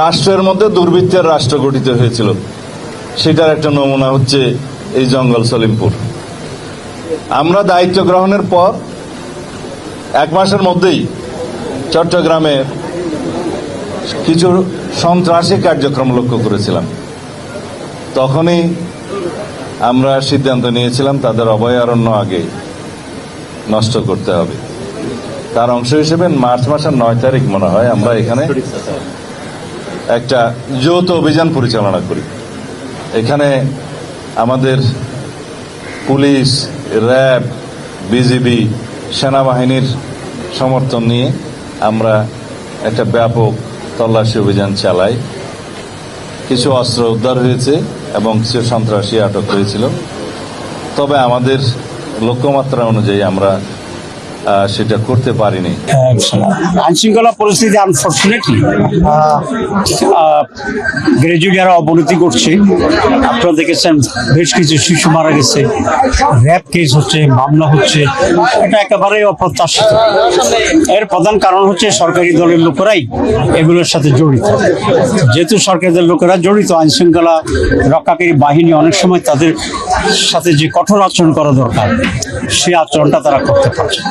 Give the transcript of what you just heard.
রাষ্ট্রের মধ্যে দুর্বৃত্তের রাষ্ট্র গঠিত হয়েছিল, সেটার একটা নমুনা হচ্ছে এই জঙ্গল সলিমপুর। আমরা দায়িত্ব গ্রহণের পর 1 মাসের মধ্যেই চট্টগ্রামে কিছু সন্ত্রাসী কার্যক্রম লক্ষ্য করেছিলাম। তখনই আমরা সিদ্ধান্ত নিয়েছিলাম তাদের অভয়ারণ্য আগে নষ্ট করতে হবে। তার অংশ হিসেবে মার্চ মাসের 9 তারিখ মনে হয় আমরা এখানে একটা যৌথ অভিযান পরিচালনা করি। এখানে আমাদের পুলিশ, র্যাব, বিজিবি, সেনাবাহিনীর সমর্থন নিয়ে আমরা একটা ব্যাপক তল্লাশি অভিযান চালাই। কিছু অস্ত্র উদ্ধার হয়েছে এবং কিছু সন্ত্রাসী আটক হয়েছিল। তবে আমাদের লক্ষ্যমাত্রা অনুযায়ী আমরা সেটা করতে পারিনি। আইন শৃঙ্খলা পরিস্থিতি আনফর্চুনেটলি গ্রাজুয়ালি আরো অবনতি করছে। আপনারা দেখেছেন বেশ কিছু শিশু মারা গেছে, র্যাপ কেস হচ্ছে, মামলা হচ্ছে, এটা একেবারে অপ্রত্যাশিত। এর প্রধান কারণ হচ্ছে সরকারি দলের লোকেরাই এগুলোর সাথে জড়িত। যেহেতু সরকারি দলের লোকেরা জড়িত, আইন শৃঙ্খলা রক্ষাকারী বাহিনী অনেক সময় তাদের সাথে যে কঠোর আচরণ করা দরকার সেই আচরণটা তারা করতে পারছে।